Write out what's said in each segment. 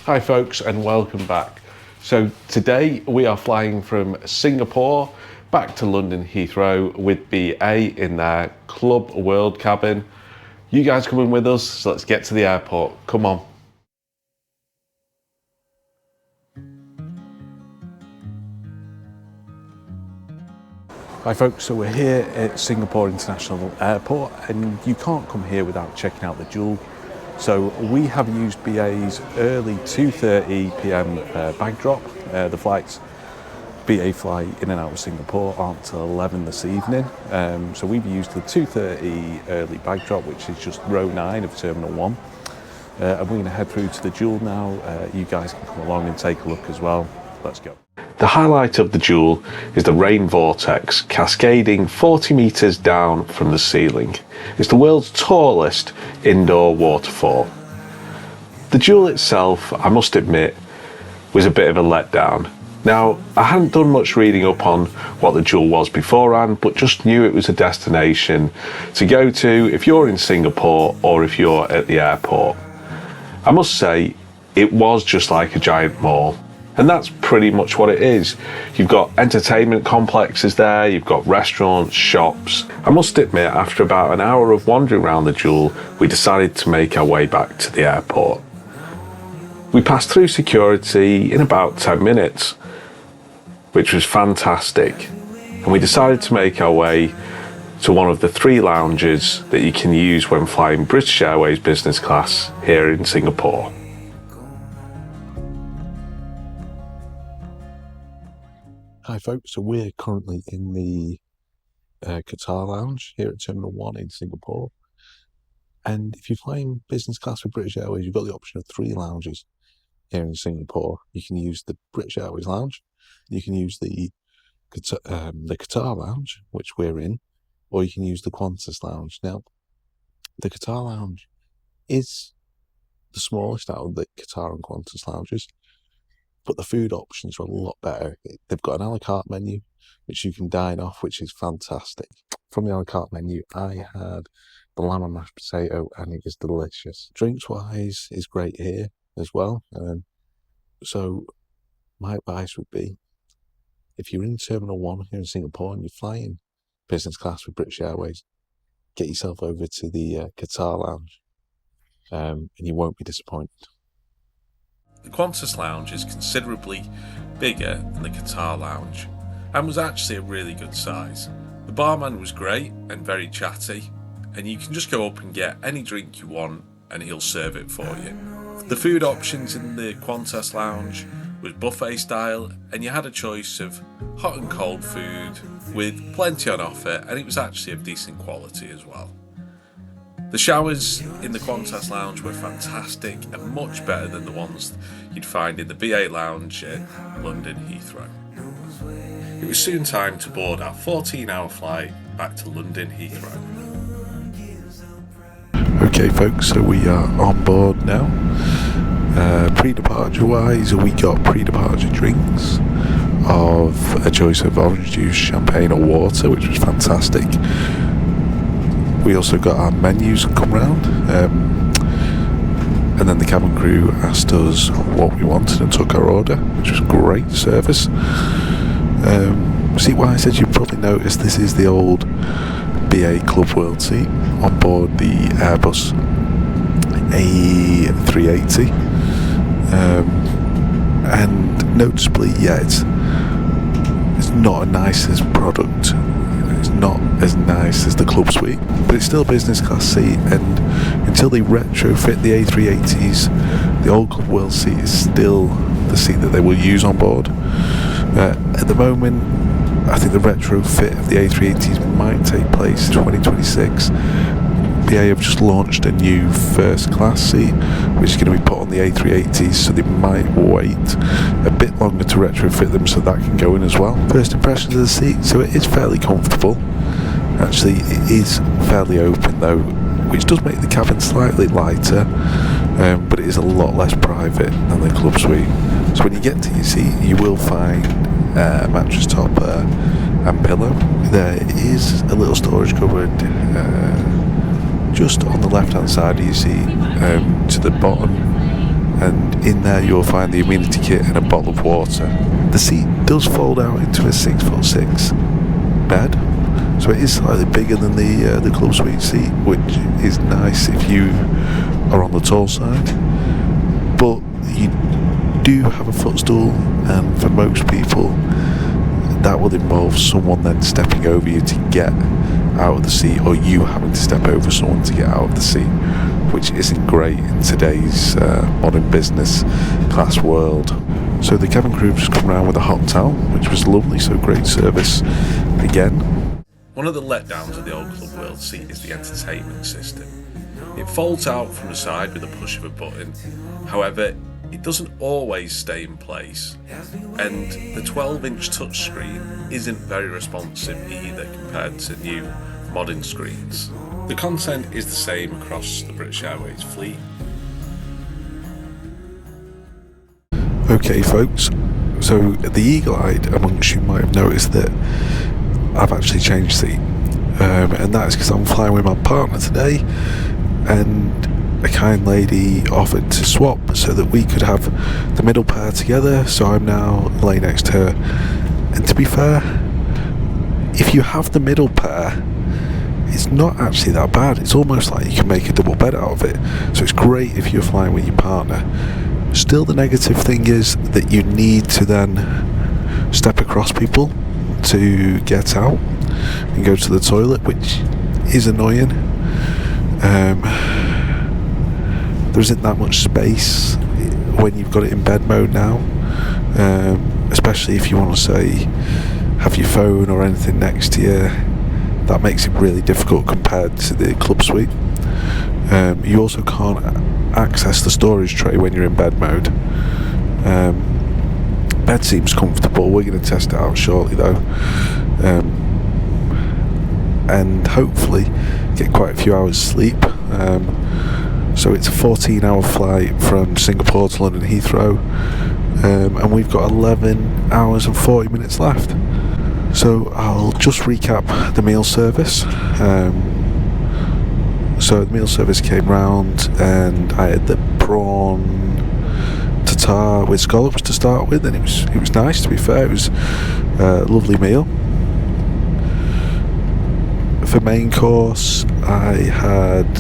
Hi folks, and welcome back. So today we are flying from Singapore back to London Heathrow with BA in their Club World cabin. You guys coming with us, so let's get to the airport. Come on. Hi folks, so we're here at Singapore International Airport, and you can't come here without checking out the Jewell. So we have used BA's early 2:30 p.m. bag drop. The flights BA fly in and out of Singapore aren't till 11 this evening. So we've used the 2:30 early bag drop, which is just row 9 of Terminal 1. And we're going to head through to the Jewell now. You guys can come along and take a look as well. Let's go. The highlight of the Jewell is the rain vortex cascading 40 metres down from the ceiling. It's the world's tallest indoor waterfall. The Jewell itself, I must admit, was a bit of a letdown. Now, I hadn't done much reading up on what the Jewell was beforehand, but just knew it was a destination to go to if you're in Singapore or if you're at the airport. I must say, it was just like a giant mall. And that's pretty much what it is. You've got entertainment complexes there, you've got restaurants, shops. I must admit, after about an hour of wandering around the Jewell, we decided to make our way back to the airport. We passed through security in about 10 minutes, which was fantastic. And we decided to make our way to one of the 3 lounges that you can use when flying British Airways Business Class here in Singapore. Hi folks, so we're currently in the Qatar lounge here at Terminal 1 in Singapore. And if you're flying business class with British Airways, you've got the option of 3 lounges here in Singapore. You can use the British Airways lounge, you can use the Qatar lounge, which we're in, or you can use the Qantas lounge. Now, the Qatar lounge is the smallest out of the Qatar and Qantas lounges, but the food options are a lot better. They've got an a la carte menu, which you can dine off, which is fantastic. From the a la carte menu, I had the lamb and mashed potato, and it was delicious. Drinks-wise is great here as well. So my advice would be, if you're in Terminal 1 here in Singapore and you're flying business class with British Airways, get yourself over to the Qatar lounge, and you won't be disappointed. The Qantas lounge is considerably bigger than the Qatar lounge and was actually a really good size. The barman was great and very chatty, and you can just go up and get any drink you want and he'll serve it for you. The food options in the Qantas lounge was buffet style, and you had a choice of hot and cold food with plenty on offer, and it was actually of decent quality as well. The showers in the Qantas lounge were fantastic and much better than the ones you'd find in the BA lounge at London Heathrow. It was soon time to board our 14-hour flight back to London Heathrow. Okay folks, so we are on board now. Pre-departure wise, we got pre-departure drinks of a choice of orange juice, champagne or water, which was fantastic. We also got our menus come round, and then the cabin crew asked us what we wanted and took our order, which was great service. Seat-wise, as you probably noticed, this is the old BA Club World seat on board the Airbus A380, and noticeably, it's not a nicest product. It's not as nice as the Club Suite, but it's still a business class seat, and until they retrofit the A380s, the old Club World seat is still the seat that they will use on board. At the moment, I think the retrofit of the A380s might take place in 2026. BA have just launched a new first class seat, which is going to be put on the A380s, so they might wait a bit longer to retrofit them so that can go in as well. First impressions of the seat, so it is fairly comfortable. Actually, it is fairly open though, which does make the cabin slightly lighter, but it is a lot less private than the Club Suite. So when you get to your seat, you will find a mattress topper and pillow. There is a little storage cupboard just on the left hand side of your seat, to the bottom and in there you'll find the amenity kit and a bottle of water. The seat does fold out into a 6'6" bed, so it is slightly bigger than the club suite seat, which is nice if you are on the tall side. But you do have a footstool, and for most people that will involve someone then stepping over you to get out of the seat, or you having to step over someone to get out of the seat, which isn't great in today's modern business class world. So the cabin crew just come around with a hot towel, which was lovely, so great service again. One of the letdowns of the old Club World seat is the entertainment system. It folds out from the side with a push of a button. However, it doesn't always stay in place, and the 12-inch touchscreen isn't very responsive either compared to new modern screens. The content is the same across the British Airways fleet. Okay folks, so the eagle-eyed amongst you might have noticed that I've actually changed seat, and that is because I'm flying with my partner today, and a kind lady offered to swap so that we could have the middle pair together, so I'm now laying next to her. And to be fair, if you have the middle pair, it's not actually that bad. It's almost like you can make a double bed out of it, so it's great if you're flying with your partner. Still, the negative thing is that you need to then step across people to get out and go to the toilet, which is annoying. There isn't that much space when you've got it in bed mode now, especially if you want to say have your phone or anything next to you. That makes it really difficult compared to the club suite. You also can't access the storage tray when you're in bed mode. Bed seems comfortable. We're going to test it out shortly though, and hopefully get quite a few hours sleep. So it's a 14-hour flight from Singapore to London Heathrow, and we've got 11 hours and 40 minutes left. So I'll just recap the meal service. So the meal service came round, and I had the prawn tartare with scallops to start with, and it was nice, to be fair. It was a lovely meal. For main course, I had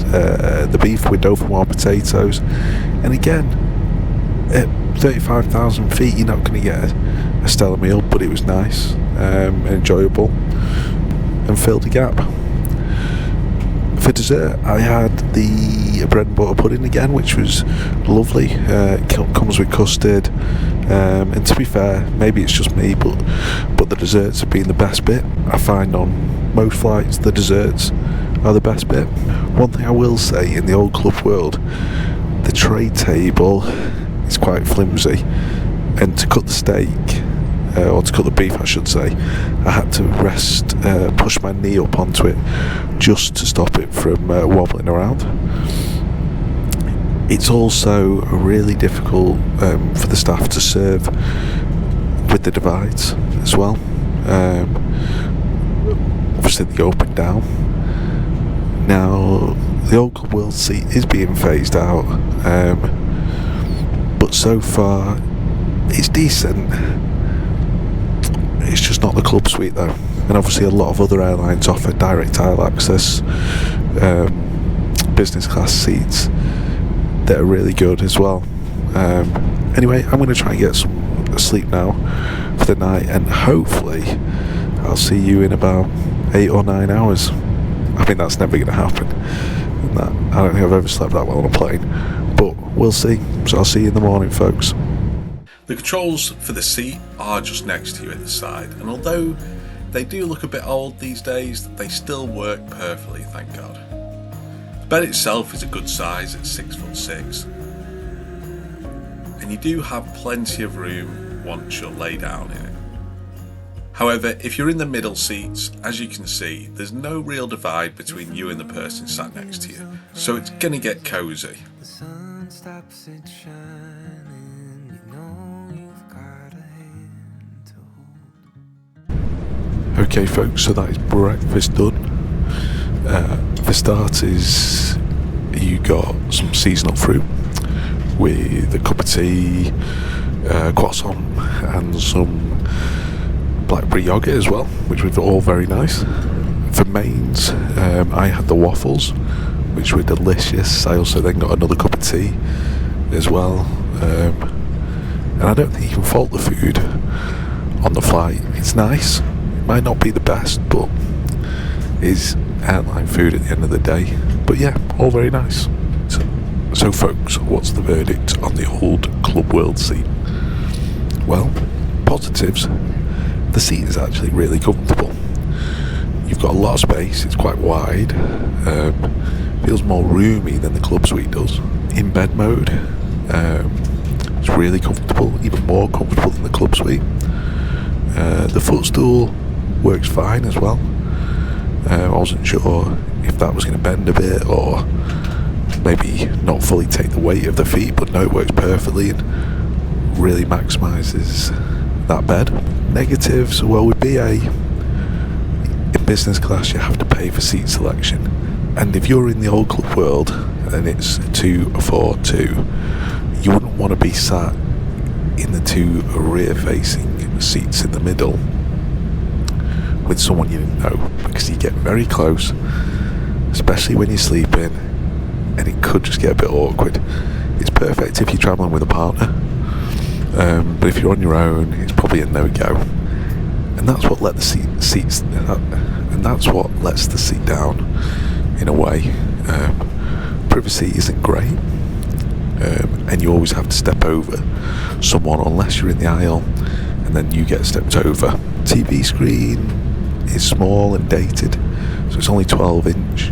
the beef with dauphinoise potatoes, and again, at 35,000 feet, you're not going to get a stellar meal, but it was nice, and enjoyable, and filled the gap. For dessert, I had the bread and butter pudding again, which was lovely. It comes with custard, and to be fair, maybe it's just me, but the desserts have been the best bit. I find on most flights the desserts are the best bit. One thing I will say, in the old club world, the tray table is quite flimsy, and to cut the steak, or to cut the beef I should say, I had to push my knee up onto it just to stop it from wobbling around. It's also really difficult for the staff to serve with the divides as well. Obviously they go up and down. Now the old Club World seat is being phased out, but so far it's decent. It's just not the club suite though, and obviously a lot of other airlines offer direct aisle access business class seats that are really good as well. Anyway, I'm going to try and get some sleep now for the night, and hopefully I'll see you in about 8 or 9 hours. I mean, that's never going to happen. I don't think I've ever slept that well on a plane, but we'll see. So I'll see you in the morning, folks. The controls for the seat are just next to you at the side, and although they do look a bit old these days, they still work perfectly, thank God. The bed itself is a good size at 6'6", and you do have plenty of room once you're laid down in it. However, if you're in the middle seats, as you can see, there's no real divide between you and the person sat next to you, so it's gonna get cosy. The sun stops it shining, you know you've got a hand to hold. Okay folks, so that is breakfast done. For starters, you got some seasonal fruit, with a cup of tea, croissant, and some blackberry yogurt as well, which was all very nice. For mains, I had the waffles, which were delicious. I also then got another cup of tea as well. And I don't think you can fault the food on the flight. It's nice. It might not be the best, but it's airline food at the end of the day. But yeah, all very nice. So folks, what's the verdict on the old Club World seat? Well, positives. The seat is actually really comfortable. You've got a lot of space, it's quite wide, feels more roomy than the Club Suite does. In bed mode, it's really comfortable, even more comfortable than the Club Suite. The footstool works fine as well. I wasn't sure if that was going to bend a bit or maybe not fully take the weight of the feet, but no, it works perfectly and really maximises that bed. Negatives, well, with BA, in business class you have to pay for seat selection, and if you're in the old Club World and it's 2-4-2, you wouldn't want to be sat in the two rear facing seats in the middle with someone you didn't know, because you get very close, especially when you're sleeping, and it could just get a bit awkward. It's perfect if you're travelling with a partner, but if you're on your own, it's probably a no-go. And that's what lets the seat down in a way. Privacy isn't great, and you always have to step over someone unless you're in the aisle, and then you get stepped over. TV screen is small and dated, so it's only 12-inch,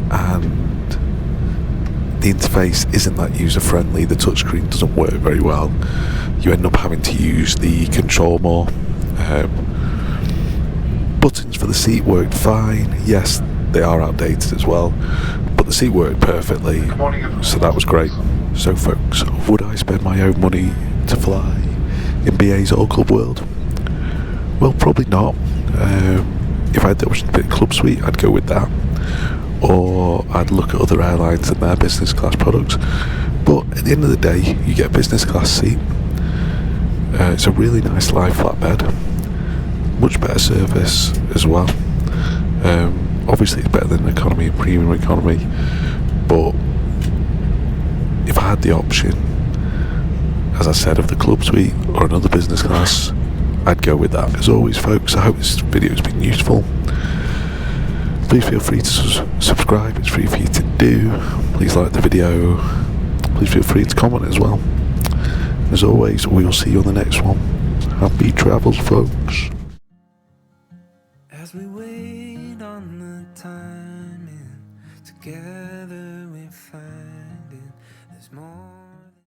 and the interface isn't that user-friendly. The touchscreen doesn't work very well. You end up having to use the control more. Buttons for the seat worked fine. Yes, they are outdated as well, but the seat worked perfectly, so that was great. So folks, would I spend my own money to fly in BA's old Club World? Well, probably not. If I had the option to pick Club Suite, I'd go with that, or I'd look at other airlines and their business class products. But at the end of the day, you get a business class seat. It's a really nice lie flat bed, much better service as well. Obviously it's better than economy and premium economy, but if I had the option, as I said, of the Club Suite or another business class, I'd go with that. As always folks, I hope this video has been useful. Please feel free to subscribe, it's free for you to do. Please like the video, please feel free to comment as well. As always, we will see you on the next one. Happy travels folks. As we wait on the timing, together we find